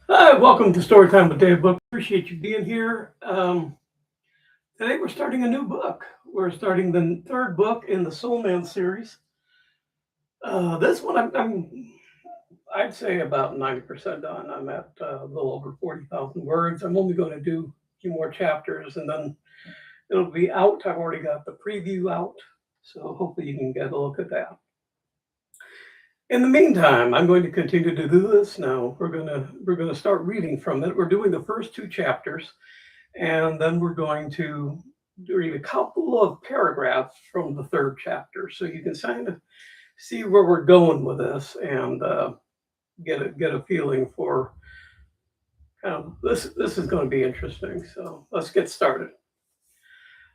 Hi, welcome to Storytime with Dave Book. Appreciate you being here. Today we're starting a new book. We're starting the third book in the Soul Man series. This one I'd say about 90% done. I'm at a little over 40,000 words. I'm only going to do a few more chapters and then it'll be out. I've already got the preview out, so hopefully you can get a look at that. In the meantime, I'm going to continue to do this now. We're gonna start reading from it. We're doing the first two chapters, and then we're going to read a couple of paragraphs from the third chapter, so you can kind of see where we're going with this and get a feeling for kind of this. This is going to be interesting. So let's get started.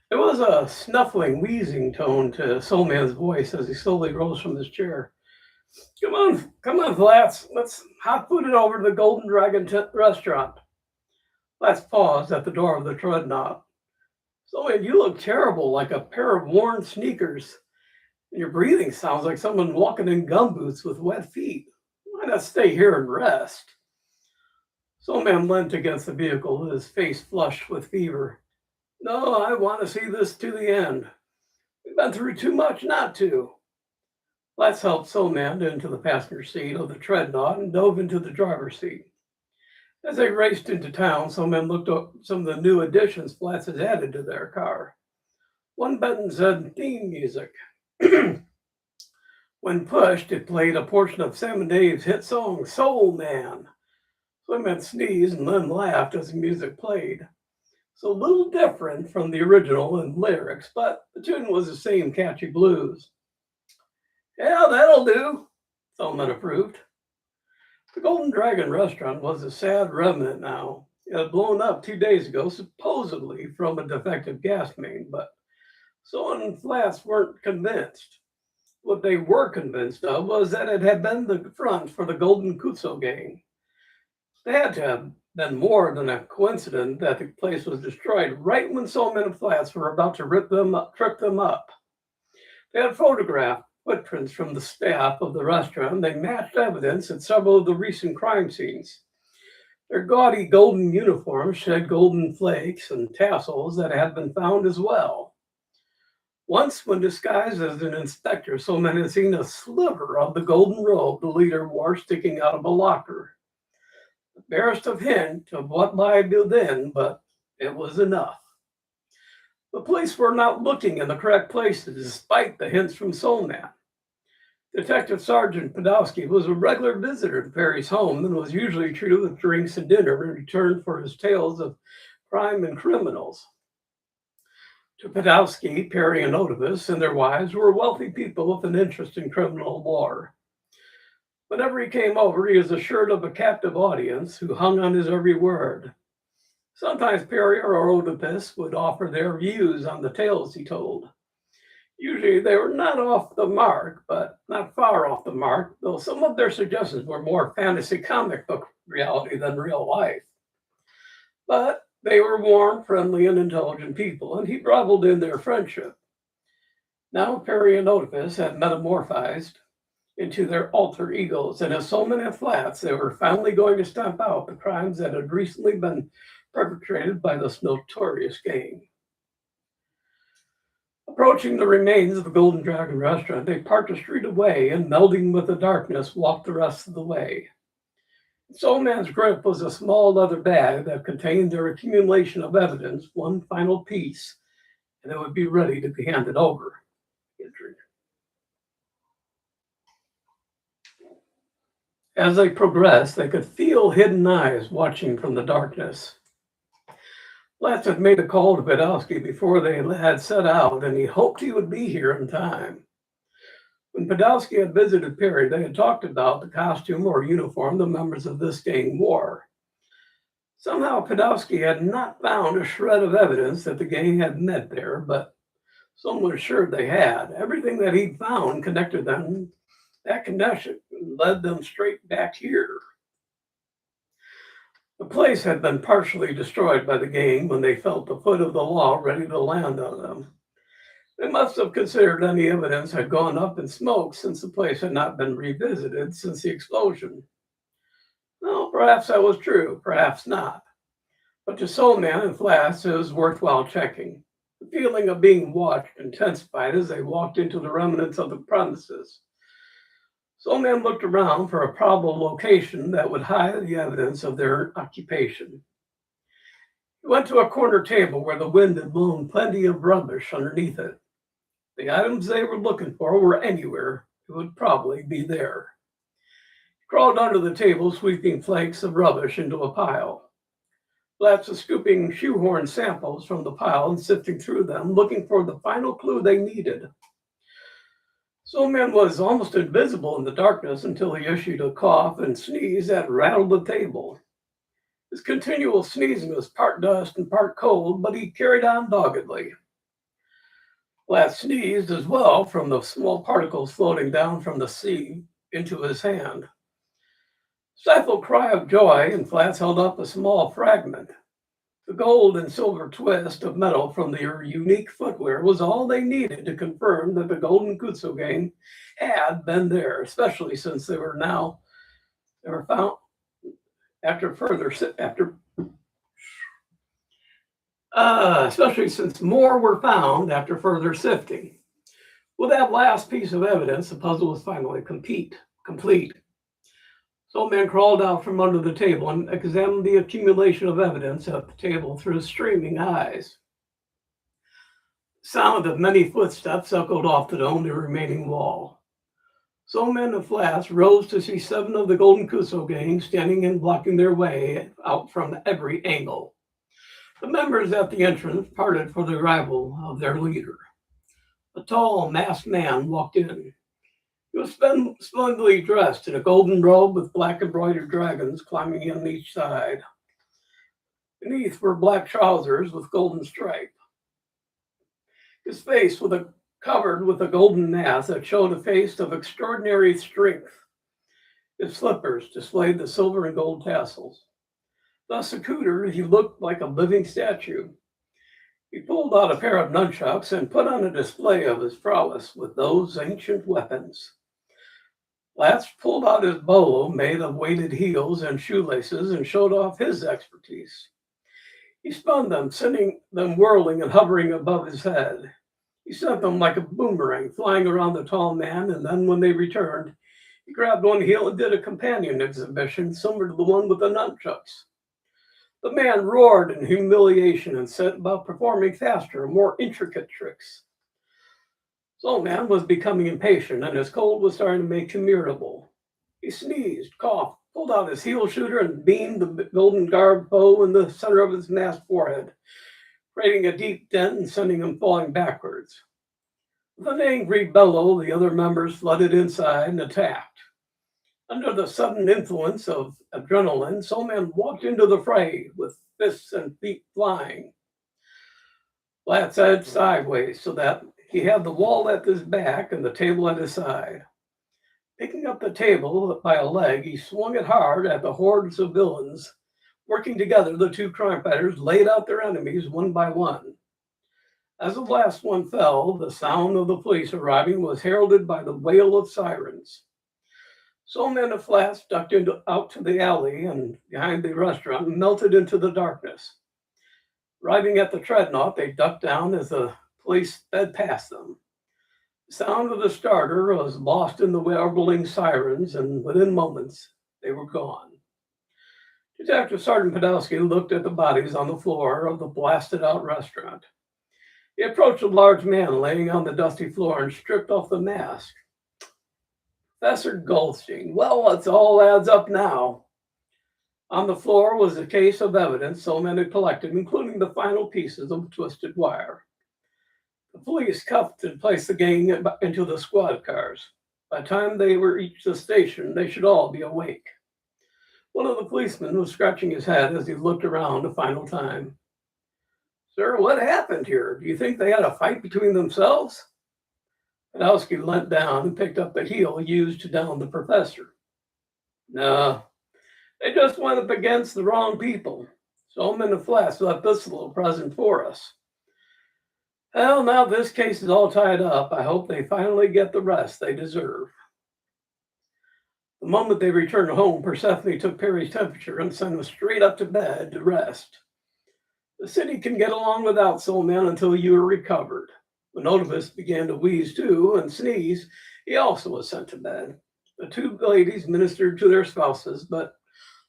There was a snuffling, wheezing tone to Soulman's voice as he slowly rose from his chair. Come on, Flats. Let's hot foot it over to the Golden Dragon restaurant. Flats paused at the door of the Dreadnought. Soulman, you look terrible, like a pair of worn sneakers. And your breathing sounds like someone walking in gumboots with wet feet. Why not stay here and rest? Soulman leant against the vehicle, his face flushed with fever. No, I want to see this to the end. We've been through too much not to. Flats helped Soulman into the passenger seat of the Dreadnought and dove into the driver's seat. As they raced into town, Soulman looked up some of the new additions Flats had added to their car. One button said theme music. When pushed, it played a portion of Sam and Dave's hit song, Soul Man. Soulman sneezed and then laughed as the music played. So a little different from the original in lyrics, but the tune was the same catchy blues. Yeah, that'll do, Soulman approved. The Golden Dragon restaurant was a sad remnant now. It had blown up 2 days ago, supposedly from a defective gas main, but Soleman and Flats weren't convinced. What they were convinced of was that it had been the front for the Golden Kutso Gang. They had to have been more than a coincidence that the place was destroyed right when Soleman and Flats were about to trip them up. They had photographed footprints from the staff of the restaurant. They matched evidence at several of the recent crime scenes. Their gaudy golden uniforms shed golden flakes and tassels that had been found as well. Once, when disguised as an inspector, Soulman had seen a sliver of the golden robe the leader wore sticking out of a locker. The barest of hint of what lied within, but it was enough. The police were not looking in the correct places, despite the hints from Soulman. Detective Sergeant Podolsky was a regular visitor to Perry's home and was usually treated with drinks and dinner in return for his tales of crime and criminals. To Podolsky, Perry and Otivus and their wives were wealthy people with an interest in criminal lore. Whenever he came over, he was assured of a captive audience who hung on his every word. Sometimes Perry or Oedipus would offer their views on the tales he told. Usually they were not off the mark, but not far off the mark, though some of their suggestions were more fantasy comic book reality than real life. But they were warm, friendly, and intelligent people, and he reveled in their friendship. Now Perry and Oedipus had metamorphosed into their alter egos, and as Soleman and Flats, they were finally going to stamp out the crimes that had recently been perpetrated by this notorious gang. Approaching the remains of the Golden Dragon restaurant, they parked a street away and, melding with the darkness, walked the rest of the way. In Soulman's grip was a small leather bag that contained their accumulation of evidence, one final piece, and it would be ready to be handed over. As they progressed, they could feel hidden eyes watching from the darkness. Flats had made a call to Podolsky before they had set out, and he hoped he would be here in time. When Podolsky had visited Perry, they had talked about the costume or uniform the members of this gang wore. Somehow, Podolsky had not found a shred of evidence that the gang had met there, but someone was sure they had. Everything that he'd found connected them. That connection led them straight back here. The place had been partially destroyed by the gang when they felt the foot of the law ready to land on them. They must have considered any evidence had gone up in smoke since the place had not been revisited since the explosion. No, perhaps that was true, perhaps not. But to Soleman and Flats, it was worthwhile checking. The feeling of being watched intensified as they walked into the remnants of the premises. Soleman looked around for a probable location that would hide the evidence of their occupation. He went to a corner table where the wind had blown plenty of rubbish underneath it. The items they were looking for were anywhere. It would probably be there. He crawled under the table, sweeping flakes of rubbish into a pile. Flats was scooping shoehorn samples from the pile and sifting through them, looking for the final clue they needed. Soleman was almost invisible in the darkness until he issued a cough and sneeze that rattled the table. His continual sneezing was part dust and part cold, but he carried on doggedly. Flats sneezed as well from the small particles floating down from the sea into his hand. Stifled cry of joy, and Flats held up a small fragment. The gold and silver twist of metal from their unique footwear was all they needed to confirm that the Golden Kutso Gang had been there, especially since they were found especially since more were found after further sifting. With that last piece of evidence, the puzzle was finally complete. Soleman crawled out from under the table and examined the accumulation of evidence at the table through his streaming eyes. The sound of many footsteps echoed off the only remaining wall. Soleman and Flats rose to see 7 of the Golden Kutso Gang standing and blocking their way out from every angle. The members at the entrance parted for the arrival of their leader. A tall, masked man walked in. He was splendidly dressed in a golden robe with black embroidered dragons climbing on each side. Beneath were black trousers with golden stripe. His face was covered with a golden mask that showed a face of extraordinary strength. His slippers displayed the silver and gold tassels. Thus accoutered, he looked like a living statue. He pulled out a pair of nunchucks and put on a display of his prowess with those ancient weapons. Flats pulled out his bolo made of weighted heels and shoelaces and showed off his expertise. He spun them, sending them whirling and hovering above his head. He sent them like a boomerang, flying around the tall man, and then when they returned, he grabbed one heel and did a companion exhibition similar to the one with the nunchucks. The man roared in humiliation and set about performing faster, more intricate tricks. Soleman was becoming impatient, and his cold was starting to make him irritable. He sneezed, coughed, pulled out his heel shooter, and beamed the golden garbed bow in the center of his masked forehead, creating a deep dent and sending him falling backwards. With an angry bellow, the other members flooded inside and attacked. Under the sudden influence of adrenaline, Soleman walked into the fray with fists and feet flying. Flats edged sideways so that he had the wall at his back and the table at his side. Picking up the table by a leg, he swung it hard at the hordes of villains. Working together, the 2 crime fighters laid out their enemies one by one. As the last one fell, the sound of the police arriving was heralded by the wail of sirens. Soleman and Flats ducked out to the alley and behind the restaurant and melted into the darkness. Arriving at the treadnought, they ducked down as the police sped past them. The sound of the starter was lost in the warbling sirens, and within moments, they were gone. Detective Sergeant Podolsky looked at the bodies on the floor of the blasted-out restaurant. He approached a large man laying on the dusty floor and stripped off the mask. Professor Goldstein. Well, it all adds up now. On the floor was a case of evidence Soleman had collected, including the final pieces of twisted wire. The police cuffed and placed the gang into the squad cars. By the time they reached the station, they should all be awake. One of the policemen was scratching his head as he looked around a final time. Sir, what happened here? Do you think they had a fight between themselves? Podolsky leant down and picked up the heel used to down the professor. No, they just went up against the wrong people. Soleman and Flats left this little present for us. Well, now this case is all tied up. I hope they finally get the rest they deserve. The moment they returned home, Persephone took Perry's temperature and sent him straight up to bed to rest. The city can get along without Soleman until you are recovered. When Oedipus began to wheeze too and sneeze, he also was sent to bed. The two ladies ministered to their spouses, but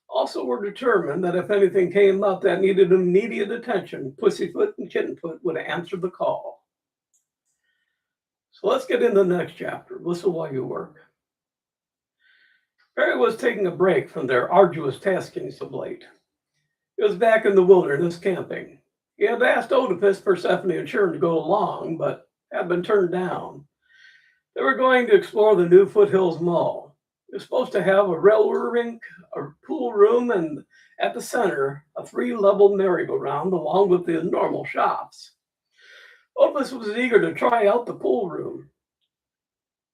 also were determined that if anything came up that needed immediate attention, Pussyfoot and Kittenfoot would answer the call. So let's get into the next chapter. Listen while you work. Perry was taking a break from their arduous taskings of late. He was back in the wilderness camping. He had asked Oedipus, Persephone, and Sharon to go along, but had been turned down. They were going to explore the new Foothills Mall. It was supposed to have a railroad rink, a pool room, and at the center, a 3-level merry-go-round along with the normal shops. Oedipus was eager to try out the pool room.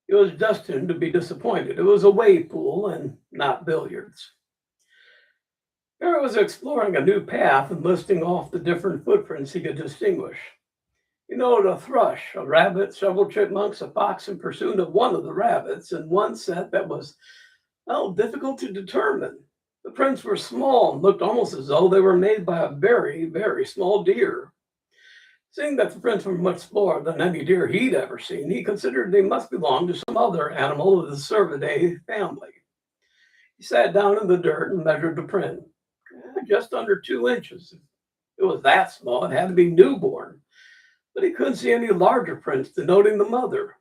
He was destined to be disappointed. It was a wave pool and not billiards. Perry was exploring a new path and listing off the different footprints he could distinguish. He noted a thrush, a rabbit, several chipmunks, a fox in pursuit of one of the rabbits, and one set that was, difficult to determine. The prints were small and looked almost as though they were made by a very, very small deer. Seeing that the prints were much smaller than any deer he'd ever seen, he considered they must belong to some other animal of the Cervidae family. He sat down in the dirt and measured the print. Just under 2 inches. It was that small, it had to be newborn. But he couldn't see any larger prints denoting the mother.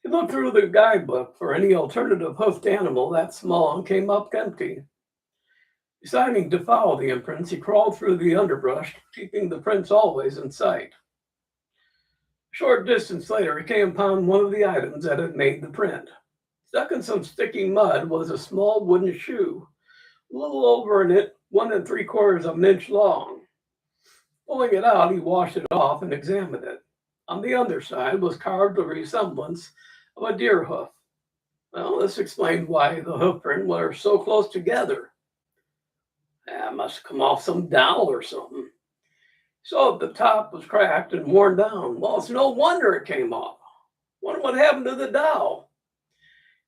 He looked through the guidebook for any alternative hoofed animal that small and came up empty. Deciding to follow the imprints, he crawled through the underbrush, keeping the prints always in sight. A short distance later, he came upon one of the items that had made the print. Stuck in some sticky mud was a small wooden shoe, a little over 1 3/4 of an inch long. Pulling it out, he washed it off and examined it. On the underside was carved a resemblance of a deer hoof. Well, this explained why the hoof print were so close together. That must have come off some dowel or something. So the top was cracked and worn down. Well, it's no wonder it came off. Wonder what happened to the dowel.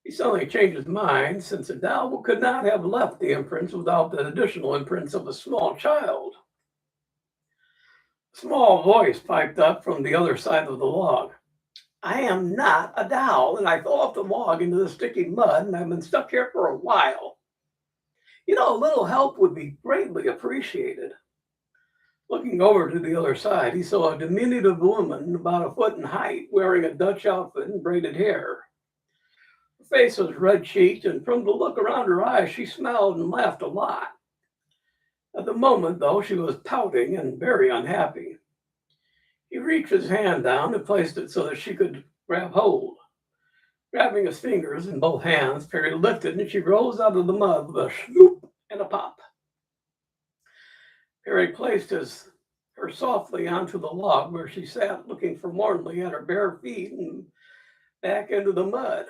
He suddenly changed his mind, since the dowel could not have left the imprints without the additional imprints of a small child. A small voice piped up from the other side of the log. I am not a dowel, and I fell off the log into the sticky mud, and I've been stuck here for a while. A little help would be greatly appreciated. Looking over to the other side, he saw a diminutive woman about 1 foot in height, wearing a Dutch outfit and braided hair. Her face was red-cheeked, and from the look around her eyes, she smiled and laughed a lot. At the moment, though, she was pouting and very unhappy. He reached his hand down and placed it so that she could grab hold. Grabbing his fingers in both hands, Perry lifted, and she rose out of the mud with a swoop and a pop. Perry placed her softly onto the log where she sat, looking forlornly at her bare feet and back into the mud.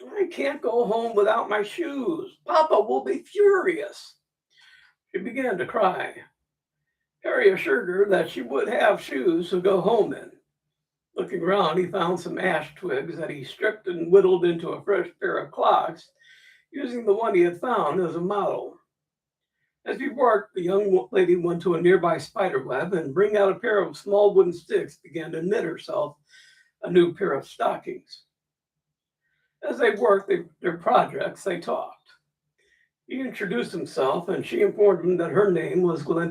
I can't go home without my shoes. Papa will be furious. She began to cry. Perry assured her that she would have shoes to go home in. Looking around, he found some ash twigs that he stripped and whittled into a fresh pair of clogs, using the one he had found as a model. As he worked, the young lady went to a nearby spider web and, bringing out a pair of small wooden sticks, began to knit herself a new pair of stockings. As they worked their projects, they talked. He introduced himself, and she informed him that her name was Glenda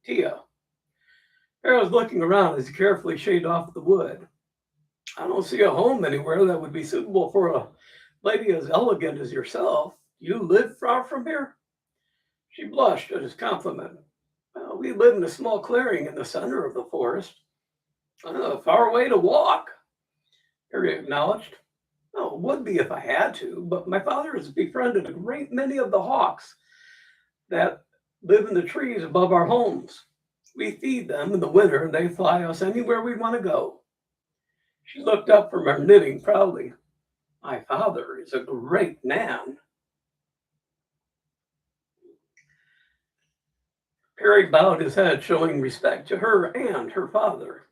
Tia. Perry was looking around as he carefully shaved off the wood. I don't see a home anywhere that would be suitable for a lady as elegant as yourself. You live far from here? She blushed at his compliment. Well, we live in a small clearing in the center of the forest. Far away to walk, Perry acknowledged. Oh, it would be if I had to, but my father has befriended a great many of the hawks that live in the trees above our homes. We feed them in the winter, and they fly us anywhere we want to go. She looked up from her knitting proudly. My father is a great man. Perry bowed his head, showing respect to her and her father.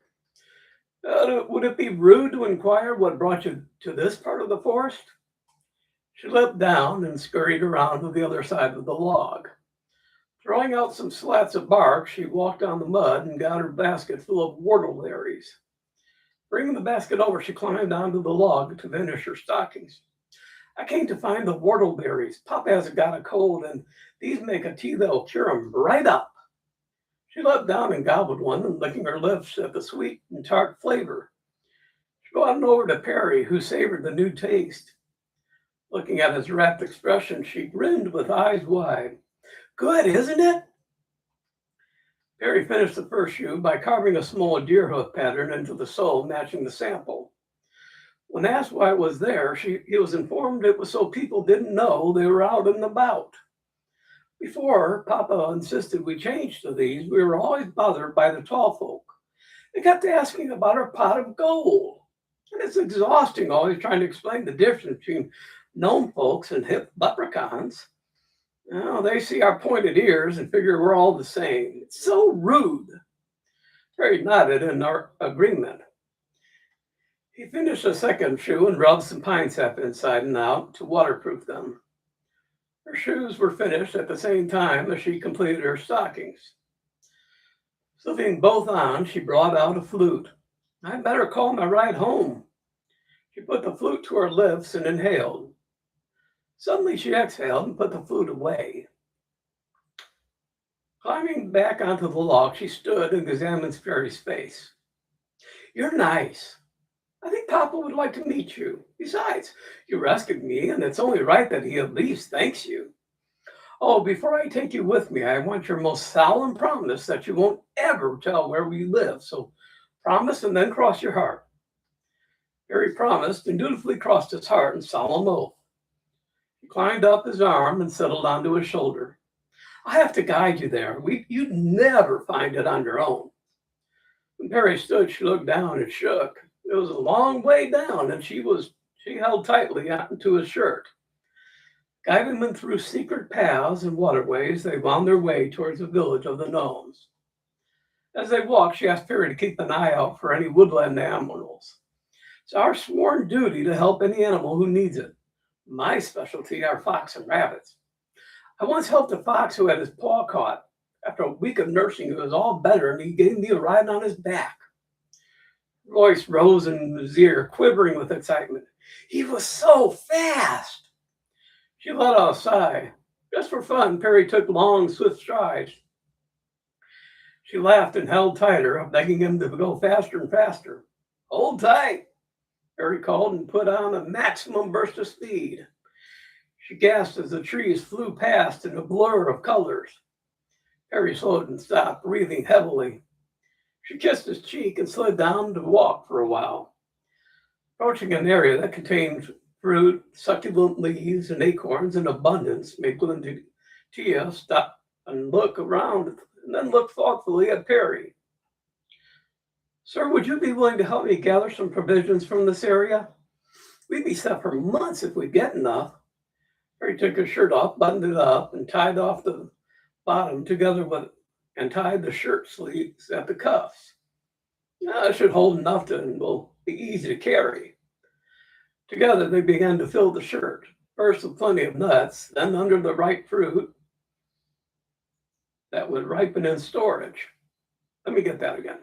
Would it be rude to inquire what brought you to this part of the forest? She leapt down and scurried around to the other side of the log. Throwing out some slats of bark, she walked on the mud and got her basket full of whortleberries. Bringing the basket over, she climbed onto the log to finish her stockings. I came to find the whortleberries. Papa has got a cold, and these make a tea that'll cure him right up. She leapt down and gobbled one, and licking her lips at the sweet and tart flavor. She brought it over to Perry, who savored the new taste. Looking at his rapt expression, she grinned with eyes wide. Good, isn't it? Perry finished the first shoe by carving a small deer hoof pattern into the sole, matching the sample. When asked why it was there, he was informed it was so people didn't know they were out and about. Before Papa insisted we change to these, we were always bothered by the tall folk. They kept asking about our pot of gold. And it's exhausting always trying to explain the difference between gnome folks and hip leprechauns. Well, they see our pointed ears and figure we're all the same. It's so rude. Perry nodded in our agreement. He finished a second shoe and rubbed some pine sap inside and out to waterproof them. Her shoes were finished at the same time as she completed her stockings. Slipping both on, she brought out a flute. I'd better call my ride home. She put the flute to her lips and inhaled. Suddenly she exhaled and put the flute away. Climbing back onto the log, she stood and examined Perry's face. You're nice. I think Papa would like to meet you. Besides, you rescued me, and it's only right that he at least thanks you. Oh, before I take you with me, I want your most solemn promise that you won't ever tell where we live. So promise and then cross your heart. Perry promised and dutifully crossed his heart in solemn oath. He climbed up his arm and settled onto his shoulder. I have to guide you there. You'd never find it on your own. When Perry stood, she looked down and shook. It was a long way down, and she held tightly onto his shirt. Guiding them through secret paths and waterways, they wound their way towards the village of the gnomes. As they walked, she asked Perry to keep an eye out for any woodland animals. It's our sworn duty to help any animal who needs it. My specialty are fox and rabbits. I once helped a fox who had his paw caught. After a week of nursing, he was all better, and he gave me a ride on his back. Her voice rose in his ear, quivering with excitement. He was so fast. She let out a sigh. Just for fun, Perry took long, swift strides. She laughed and held tighter, begging him to go faster and faster. Hold tight, Perry called and put on a maximum burst of speed. She gasped as the trees flew past in a blur of colors. Perry slowed and stopped, breathing heavily. She kissed his cheek and slid down to walk for a while. Approaching an area that contained fruit, succulent leaves, and acorns in abundance, Tia stopped and looked around and then looked thoughtfully at Perry. Sir, would you be willing to help me gather some provisions from this area? We'd be set for months if we get enough. Perry took his shirt off, buttoned it up, and tied off the bottom and tied the shirt sleeves at the cuffs. It should hold enough and will be easy to carry. Together they began to fill the shirt, first with plenty of nuts, then under the ripe fruit that would ripen in storage. Let me get that again.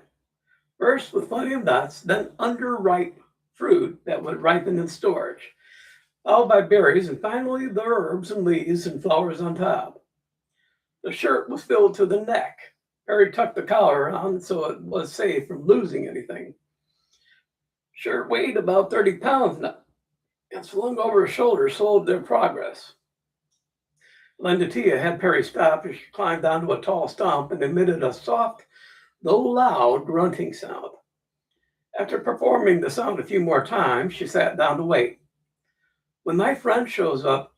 First with plenty of nuts, then underripe fruit that would ripen in storage, followed by berries, and finally the herbs and leaves and flowers on top. The shirt was filled to the neck. Perry tucked the collar on so it was safe from losing anything. Shirt weighed about 30 pounds now, and slung over his shoulder slowed their progress. Tia had Perry stop as she climbed onto a tall stump and emitted a soft, though loud, grunting sound. After performing the sound a few more times, she sat down to wait. When my friend shows up,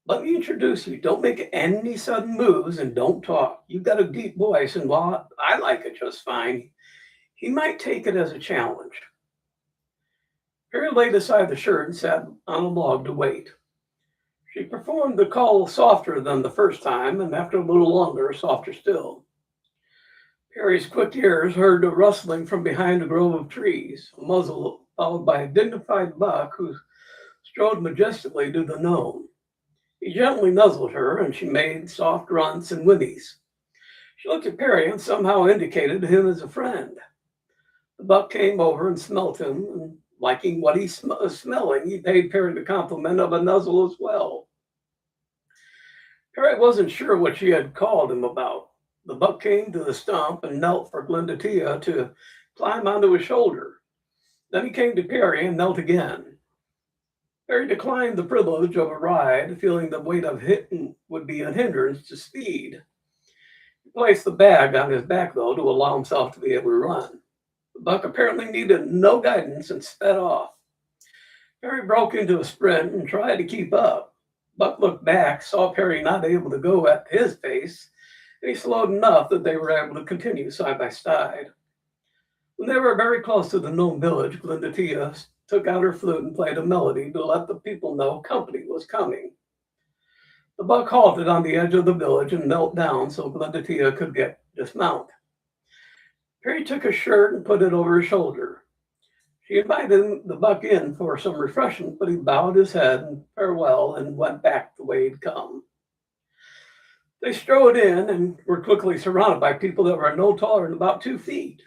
let me introduce you. Don't make any sudden moves and don't talk. You've got a deep voice, and while I like it just fine, he might take it as a challenge. Perry laid aside the shirt and sat on a log to wait. She performed the call softer than the first time, and after a little longer, softer still. Perry's quick ears heard a rustling from behind a grove of trees, a muzzle followed by a dignified buck whose strode majestically to the gnome. He gently nuzzled her, and she made soft grunts and whinnies. She looked at Perry and somehow indicated him as a friend. The buck came over and smelt him, and liking what he was smelling, he paid Perry the compliment of a nuzzle as well. Perry wasn't sure what she had called him about. The buck came to the stump and knelt for Glendatea to climb onto his shoulder. Then he came to Perry and knelt again. Perry declined the privilege of a ride, feeling the weight of hitting would be a hindrance to speed. He placed the bag on his back, though, to allow himself to be able to run. The buck apparently needed no guidance and sped off. Perry broke into a sprint and tried to keep up. Buck looked back, saw Perry not able to go at his pace, and he slowed enough that they were able to continue side by side. When they were very close to the gnome village, Glendatea took out her flute and played a melody to let the people know company was coming. The buck halted on the edge of the village and knelt down so Glendatea could dismount. Perry took his shirt and put it over his shoulder. She invited the buck in for some refreshment, but he bowed his head in farewell and went back the way he'd come. They strode in and were quickly surrounded by people that were no taller than about 2 feet.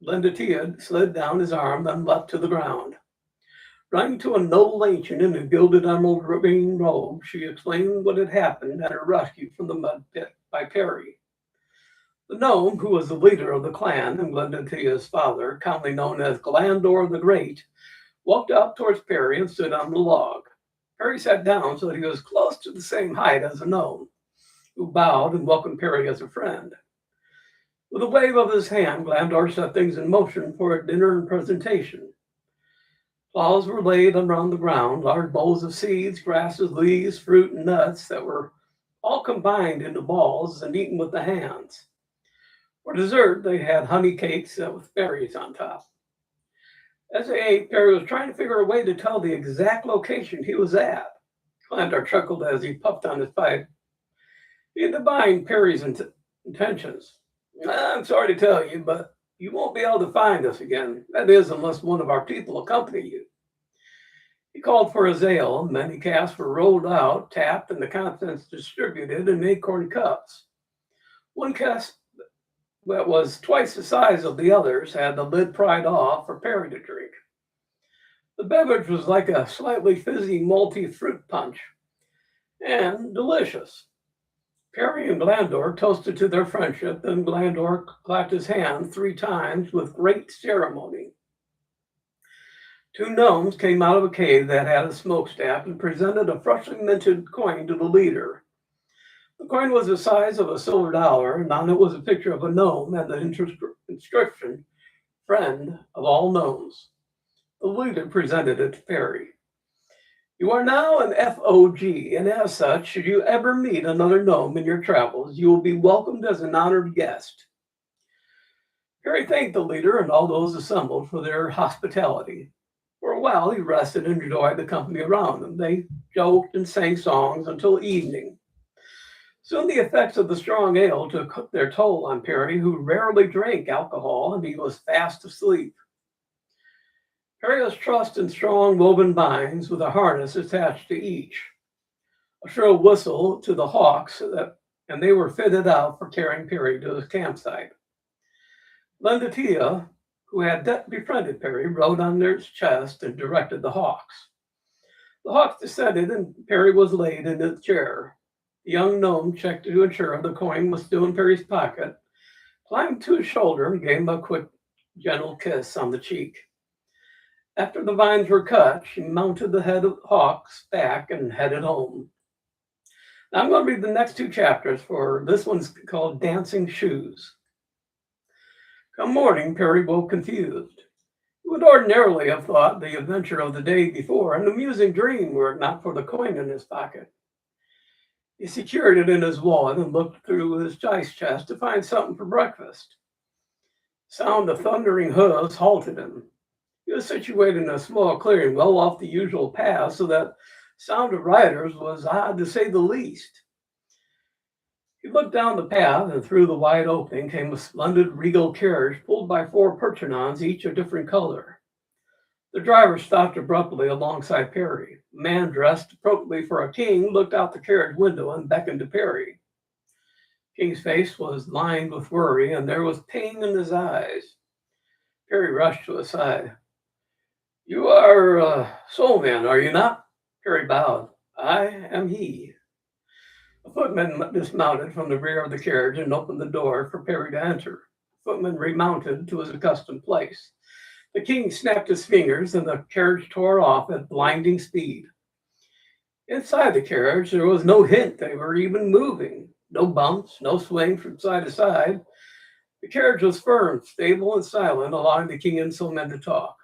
Glendatea slid down his arm, then leapt to the ground. Running to a noble ancient in a gilded emerald green robe, she explained what had happened and her rescue from the mud pit by Perry. The gnome, who was the leader of the clan and Glendatea's father, commonly known as Glandor the Great, walked up towards Perry and stood on the log. Perry sat down so that he was close to the same height as the gnome, who bowed and welcomed Perry as a friend. With a wave of his hand, Glandor set things in motion for a dinner and presentation. Cloths were laid around the ground, large bowls of seeds, grasses, leaves, fruit, and nuts that were all combined into balls and eaten with the hands. For dessert, they had honey cakes with berries on top. As they ate, Perry was trying to figure a way to tell the exact location he was at. Glandor chuckled as he puffed on his pipe. He divined Perry's intentions. I'm sorry to tell you, but you won't be able to find us again. That is, unless one of our people accompany you. He called for his ale. Many casks were rolled out, tapped, and the contents distributed in acorn cups. One cask that was twice the size of the others had the lid pried off for Perry to drink. The beverage was like a slightly fizzy, malty fruit punch, and delicious. Perry and Glandor toasted to their friendship, then Glandor clapped his hand 3 times with great ceremony. 2 gnomes came out of a cave that had a smokestack and presented a freshly minted coin to the leader. The coin was the size of a silver dollar, and on it was a picture of a gnome and the inscription, "Friend of all gnomes." The leader presented it to Perry. You are now an FOG, and as such, should you ever meet another gnome in your travels, you will be welcomed as an honored guest. Perry thanked the leader and all those assembled for their hospitality. For a while, he rested and enjoyed the company around him. They joked and sang songs until evening. Soon the effects of the strong ale took their toll on Perry, who rarely drank alcohol, and he was fast asleep. Perry was trussed in strong woven binds with a harness attached to each. A shrill whistle to the hawks, and they were fitted out for carrying Perry to his campsite. Glendatea, who had befriended Perry, rode on his chest and directed the hawks. The hawks descended, and Perry was laid in his chair. The young gnome checked to ensure the coin was still in Perry's pocket, climbed to his shoulder, and gave him a quick, gentle kiss on the cheek. After the vines were cut, she mounted the head of Hawk's back and headed home. Now I'm going to read the next 2 chapters, for this one's called Dancing Shoes. Come morning, Perry woke confused. He would ordinarily have thought the adventure of the day before an amusing dream were it not for the coin in his pocket. He secured it in his wallet and looked through his ice chest to find something for breakfast. Sound of thundering hooves halted him. He was situated in a small clearing well off the usual path, so that sound of riders was odd to say the least. He looked down the path, and through the wide opening came a splendid regal carriage pulled by 4 Perchinons, each a different color. The driver stopped abruptly alongside Perry. A man dressed appropriately for a king looked out the carriage window and beckoned to Perry. King's face was lined with worry, and there was pain in his eyes. Perry rushed to his side. "You are Soleman, are you not?" Perry bowed. "I am he." A footman dismounted from the rear of the carriage and opened the door for Perry to enter. The footman remounted to his accustomed place. The king snapped his fingers, and the carriage tore off at blinding speed. Inside the carriage, there was no hint they were even moving. No bumps, no swing from side to side. The carriage was firm, stable, and silent, allowing the king and Soleman to talk.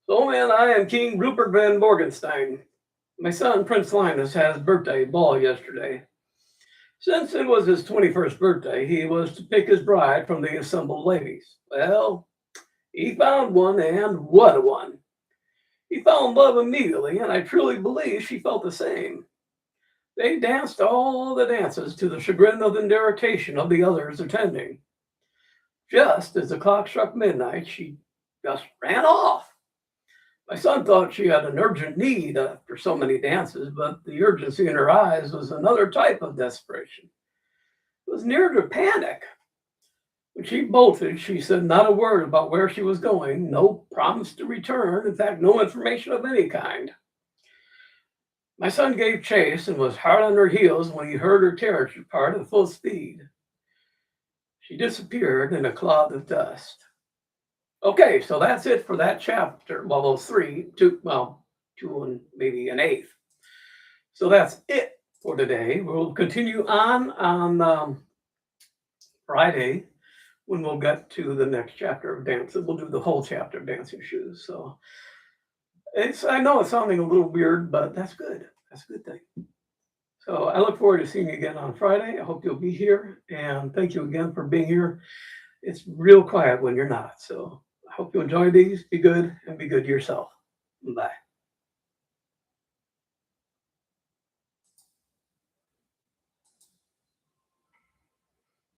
"Soleman, I am King Rupert van Morgenstein. My son, Prince Linus, had his birthday ball yesterday. Since it was his 21st birthday, he was to pick his bride from the assembled ladies. Well, he found one, and what a one! He fell in love immediately, and I truly believe she felt the same. They danced all the dances to the chagrin of and irritation of the others attending. Just as the clock struck midnight, she just ran off. My son thought she had an urgent need after so many dances, but the urgency in her eyes was another type of desperation. It was near to panic. When she bolted, she said not a word about where she was going, no promise to return, in fact, no information of any kind. My son gave chase and was hard on her heels when he heard her carriage depart at full speed. She disappeared in a cloud of dust. Okay, so that's it for that chapter. Well, those two and maybe an eighth. So that's it for today. We'll continue on Friday when we'll get to the next chapter of dancing. We'll do the whole chapter of Dancing Shoes. So I know it's sounding a little weird, but that's good. That's a good thing. So I look forward to seeing you again on Friday. I hope you'll be here. And thank you again for being here. It's real quiet when you're not. So I hope you enjoy these. Be good and be good to yourself. Bye.